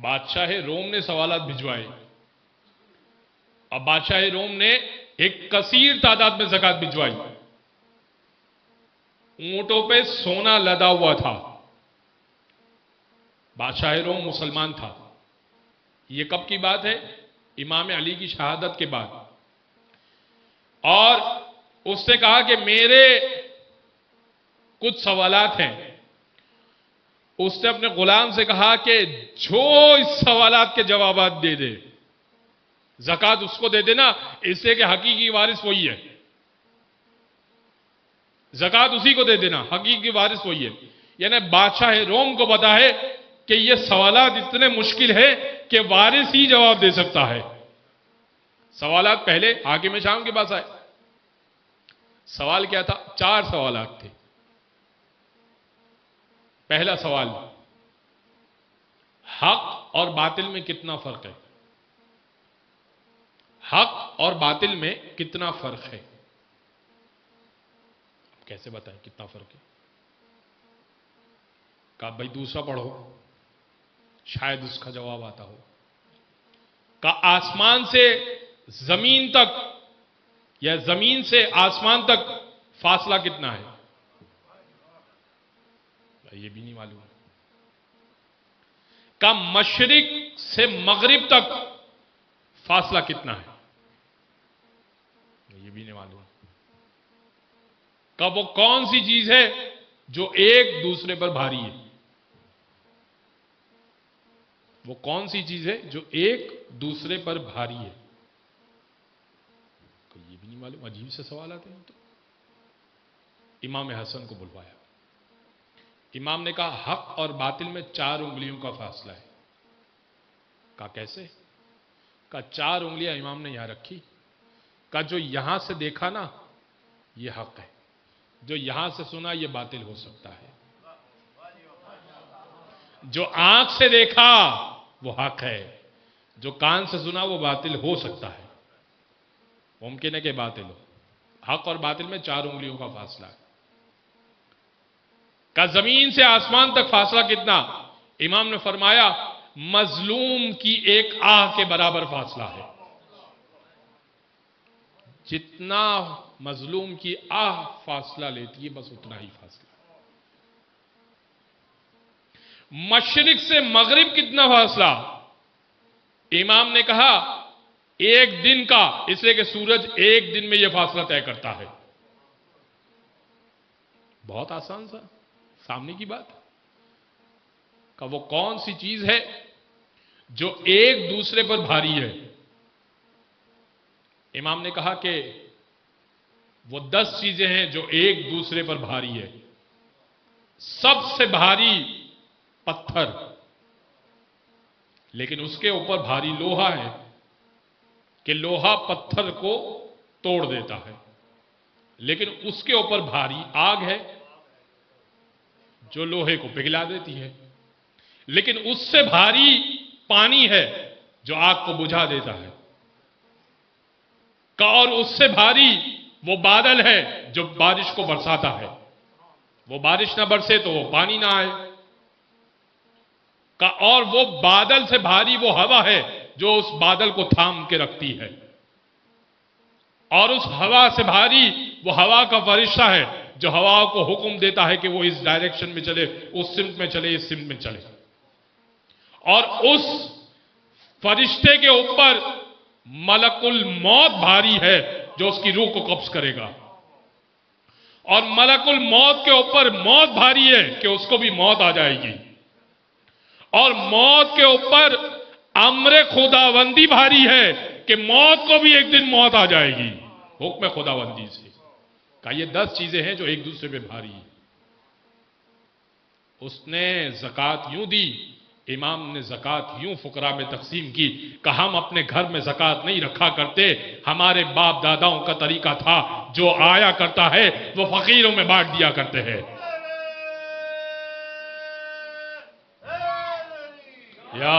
بادشاہ روم نے سوالات بھجوائے. اب بادشاہ روم نے ایک کثیر تعداد میں زکات بھجوائی. اونٹوں پہ سونا لدا ہوا تھا. بادشاہ روم مسلمان تھا. یہ کب کی بات ہے؟ امام علی کی شہادت کے بعد. اور اس نے کہا کہ میرے کچھ سوالات ہیں. اس نے اپنے غلام سے کہا کہ جو اس سوالات کے جوابات دے دے زکات اس کو دے دینا، اس سے کہ حقیقی وارث وہی ہے. زکات اسی کو دے دینا، حقیقی وارث وہی ہے. یعنی بادشاہ روم کو پتا ہے کہ یہ سوالات اتنے مشکل ہیں کہ وارث ہی جواب دے سکتا ہے. سوالات پہلے حاکم شام کے پاس آئے. سوال کیا تھا؟ 4 سوالات تھے. پہلا سوال، حق اور باطل میں کتنا فرق ہے؟ حق اور باطل میں کتنا فرق ہے؟ کیسے بتائیں کتنا فرق ہے؟ کہا بھائی دوسرا پڑھو، شاید اس کا جواب آتا ہو. کہا آسمان سے زمین تک یا زمین سے آسمان تک فاصلہ کتنا ہے؟ یہ بھی نہیں معلوم. کہا مشرق سے مغرب تک فاصلہ کتنا ہے؟ یہ بھی نہیں معلوم. کہا وہ کون سی چیز ہے جو ایک دوسرے پر بھاری ہے؟ وہ کون سی چیز ہے جو ایک دوسرے پر بھاری ہے؟ یہ بھی نہیں معلوم. عجیب سے سوال آتے ہیں. تو امام حسن کو بلوایا. امام نے کہا حق اور باطل میں 4 انگلیوں کا فاصلہ ہے. کہا کیسے؟ کہا 4 انگلیاں امام نے یہاں رکھی. کہا جو یہاں سے دیکھا نا یہ حق ہے، جو یہاں سے سنا یہ باطل ہو سکتا ہے. جو آنکھ سے دیکھا وہ حق ہے، جو کان سے سنا وہ باطل ہو سکتا ہے. ممکن ہے کہ باطل ہو. حق اور باطل میں 4 انگلیوں کا فاصلہ ہے. کہ زمین سے آسمان تک فاصلہ کتنا؟ امام نے فرمایا مظلوم کی ایک آہ کے برابر فاصلہ ہے. جتنا مظلوم کی آہ فاصلہ لیتی ہے بس اتنا ہی فاصلہ. مشرق سے مغرب کتنا فاصلہ؟ امام نے کہا 1 دن کا، اس لیے کہ سورج 1 دن میں یہ فاصلہ طے کرتا ہے. بہت آسان سا سامنے کی بات. کہ وہ کون سی چیز ہے جو ایک دوسرے پر بھاری ہے؟ امام نے کہا کہ وہ 10 چیزیں ہیں جو ایک دوسرے پر بھاری ہے. سب سے بھاری پتھر، لیکن اس کے اوپر بھاری لوہا ہے کہ لوہا پتھر کو توڑ دیتا ہے. لیکن اس کے اوپر بھاری آگ ہے جو لوہے کو پگھلا دیتی ہے. لیکن اس سے بھاری پانی ہے جو آگ کو بجھا دیتا ہے. اور اس سے بھاری وہ بادل ہے جو بارش کو برساتا ہے. وہ بارش نہ برسے تو وہ پانی نہ آئے. اور وہ بادل سے بھاری وہ ہوا ہے جو اس بادل کو تھام کے رکھتی ہے. اور اس ہوا سے بھاری وہ ہوا کا فرشتہ ہے جو ہوا کو حکم دیتا ہے کہ وہ اس ڈائریکشن میں چلے، اس سمت میں چلے، اس سمت میں چلے. اور اس فرشتے کے اوپر ملک الموت بھاری ہے جو اس کی روح کو قبض کرے گا. اور ملک الموت کے اوپر موت بھاری ہے کہ اس کو بھی موت آ جائے گی. اور موت کے اوپر امر خداوندی بھاری ہے کہ موت کو بھی ایک دن موت آ جائے گی حکم خداوندی سے. کہ یہ 10 چیزیں ہیں جو ایک دوسرے پہ بھاری ہیں. اس نے زکات یوں دی، امام نے زکات یوں فقراء میں تقسیم کی کہ ہم اپنے گھر میں زکات نہیں رکھا کرتے. ہمارے باپ داداؤں کا طریقہ تھا جو آیا کرتا ہے وہ فقیروں میں بانٹ دیا کرتے ہیں. یا